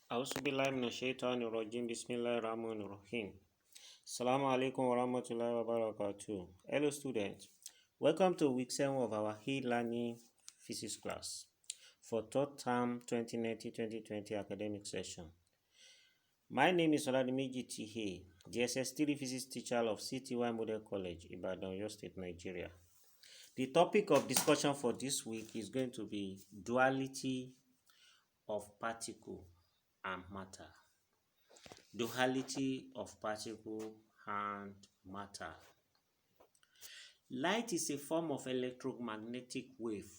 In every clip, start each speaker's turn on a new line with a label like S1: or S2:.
S1: Auzubillahi minash-shaytanir-rajim. Bismillahir-rahmanir-rahim. Assalamu alaikum wa rahmatullahi wa barakatuh. Hello students. Welcome to week 7 of our e-learning physics class for third term 2019-2020 academic session. My name is Oladimiji T.A., the SS3 physics teacher of CTY Model College, Ibadan, Oyo State, Nigeria. The topic of discussion for this week is going to be duality of particle and matter. Duality of particle and matter. Light is a form of electromagnetic wave.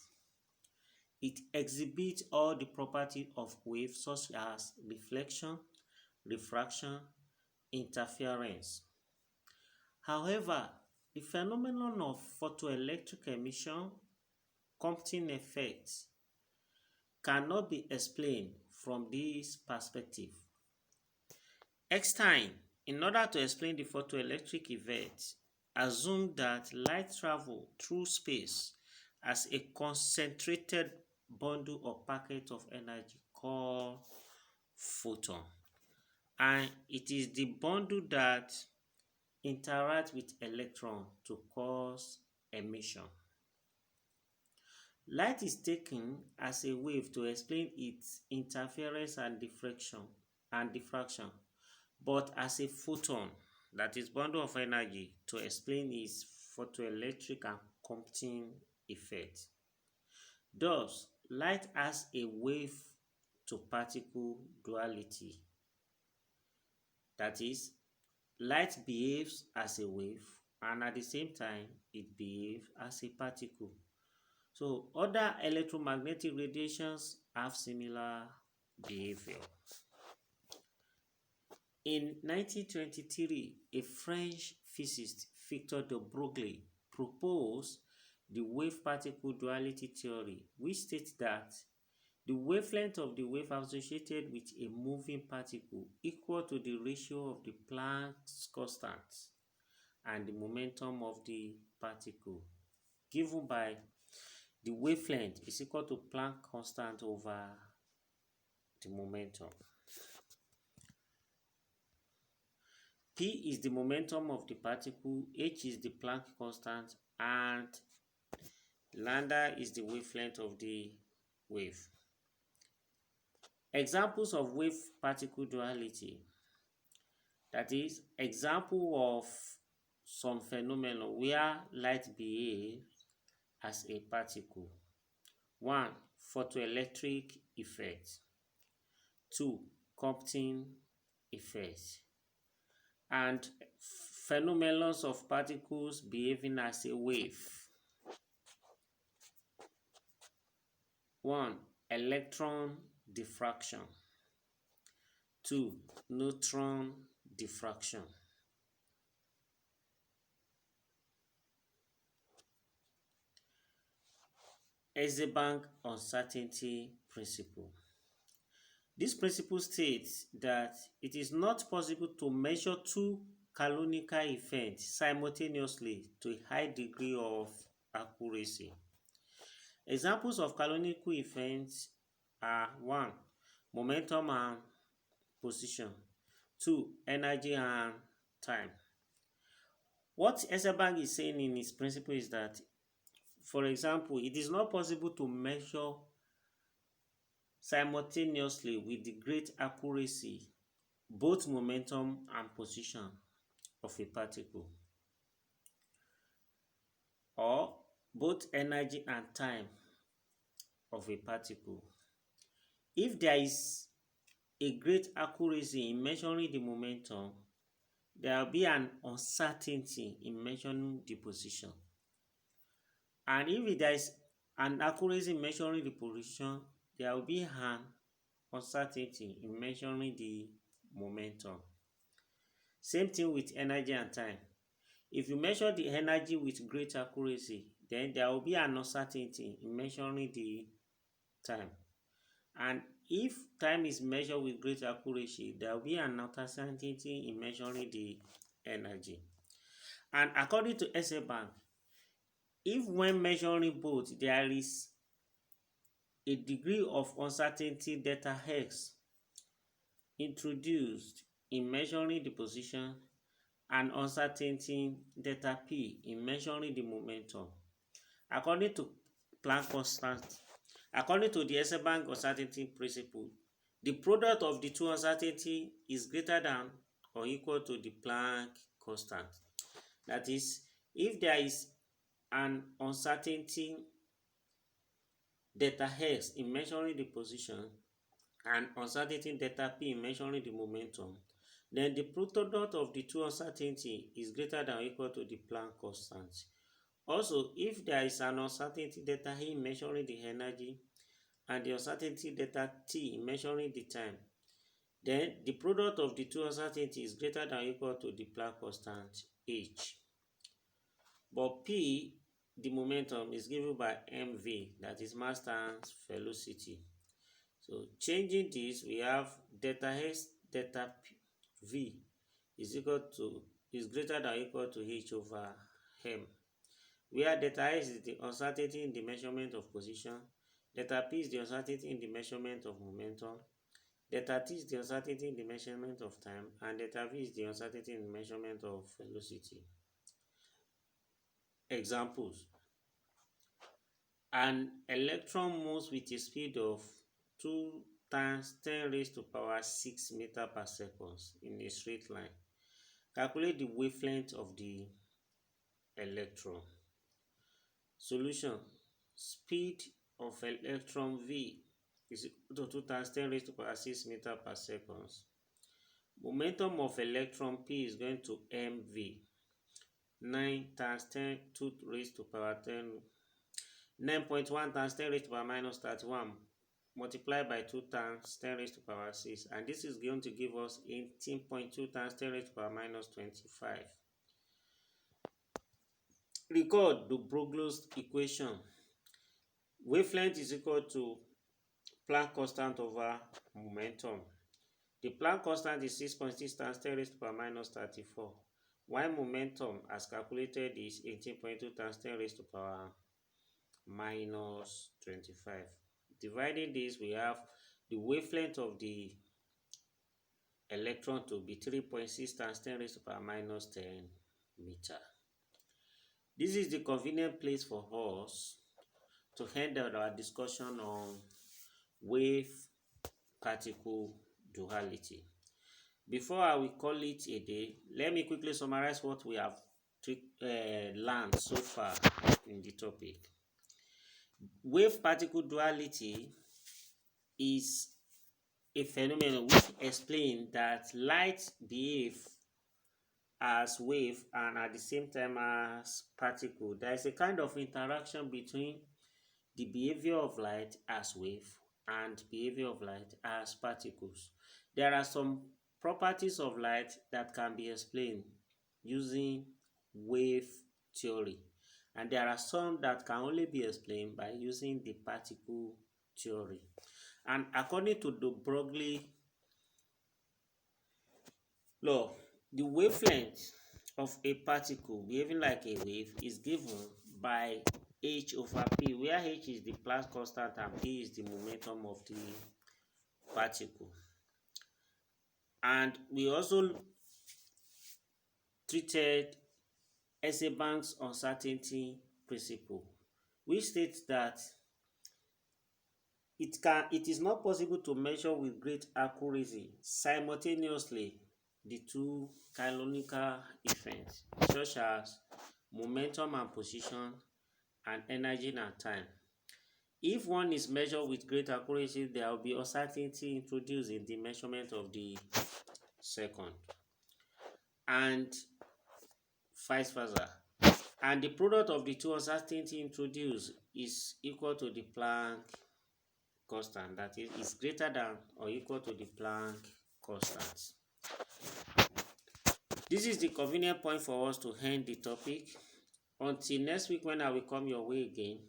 S1: It exhibits all the properties of waves such as reflection, refraction, interference. However, the phenomenon of photoelectric emission, Compton effect, cannot be explained from this perspective. Einstein, in order to explain the photoelectric effect, assumed that light travels through space as a concentrated bundle or packet of energy called photon, and it is the bundle that interacts with electron to cause emission. Light is taken as a wave to explain its interference and diffraction, but as a photon, that is bundle of energy, to explain its photoelectric and Compton effect. Thus, light has a wave to particle duality. That is, light behaves as a wave and at the same time it behaves as a particle. So other electromagnetic radiations have similar behavior. In 1923, a French physicist, Victor de Broglie, proposed the wave-particle duality theory, which states that the wavelength of the wave associated with a moving particle equal to the ratio of the Planck's constant and the momentum of the particle, given by the wavelength is equal to Planck constant over the momentum. P is the momentum of the particle, H is the Planck constant, and lambda is the wavelength of the wave. Examples of wave-particle duality. That is, example of some phenomenon where light behaves as a particle. 1. Photoelectric effect. 2. Compton effect. And phenomena of particles behaving as a wave. 1. Electron diffraction. 2. Neutron diffraction. Heisenberg uncertainty principle. This principle states that it is not possible to measure two canonical events simultaneously to a high degree of accuracy. Examples of canonical events are 1. Momentum and position. 2. Energy and time. What Heisenberg is saying in his principle is that, for example, it is not possible to measure simultaneously with the great accuracy both momentum and position of a particle, or both energy and time of a particle. If there is a great accuracy in measuring the momentum, there will be an uncertainty in measuring the position. And if there is an accuracy in measuring the position, there will be an uncertainty in measuring the momentum. Same thing with energy and time. If you measure the energy with great accuracy, then there will be an uncertainty in measuring the time. And if time is measured with great accuracy, there will be an uncertainty in measuring the energy. And according to Heisenberg, if when measuring both there is a degree of uncertainty delta x, introduced in measuring the position and uncertainty delta p in measuring the momentum. According to Planck constant, according to the Hessenbank uncertainty principle, the product of the two uncertainty is greater than or equal to the Planck constant. That is, if there is an uncertainty delta s in measuring the position and uncertainty delta p in measuring the momentum, then the product of the two uncertainty is greater than or equal to the Planck constant. Also, if there is an uncertainty delta E measuring the energy and the uncertainty delta T measuring the time, then the product of the two uncertainty is greater than or equal to the Planck constant H. But P, the momentum, is given by mv, that is mass times velocity. So changing this, we have delta S delta V is greater than or equal to H over m, where delta S is the uncertainty in the measurement of position, delta P is the uncertainty in the measurement of momentum, delta T is the uncertainty in the measurement of time, and delta V is the uncertainty in the measurement of velocity. Examples: an electron moves with a speed of 2 times 10 raised to power 6 meter per second in a straight line. Calculate the wavelength of the electron. Solution: speed of electron V is equal to 2 times 10 raised to power 6 meter per second. Momentum of electron P is going to mv, 9 times 10 2 raised to power 10, 9.1 times 10 raised to power minus 31 multiplied by 2 times 10 raised to power 6, and this is going to give us 18.2 times 10 raised to power minus 25. Record the Broglie's equation. Wavelength is equal to Planck constant over momentum. The Planck constant is 6.6 times 10 raised to power minus 34, while momentum as calculated is 18.2 times 10 raised to power minus 25. Dividing this, we have the wavelength of the electron to be 3.6 times 10 raised to power minus 10 meter. This is the convenient place for us to end our discussion on wave-particle duality. Before I will call it a day, let me quickly summarize what we have learned so far in the topic. Wave-particle duality is a phenomenon which explains that light behaves as wave and at the same time as particle. There is a kind of interaction between the behavior of light as wave and behavior of light as particles. There are some properties of light that can be explained using wave theory, and there are some that can only be explained by using the particle theory. And according to the Broglie law, the wavelength of a particle behaving like a wave is given by h over p, where h is the Planck constant and p is the momentum of the particle. And we also treated Hessenbank's uncertainty principle, which states that it is not possible to measure with great accuracy simultaneously the two canonical events, such as momentum and position, and energy and time. If one is measured with great accuracy, there will be uncertainty introduced in the measurement of the second, and vice versa. And the product of the two uncertainty introduced is equal to the Planck constant, that is greater than or equal to the Planck constant. This is the convenient point for us to end the topic. Until next week, when I will come your way again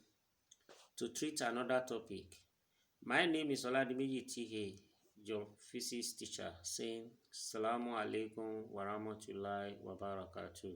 S1: to treat another topic. My name is Oladimeji T.A., your physics teacher, saying Assalamu alaikum wa rahmatullahi wa barakatuh.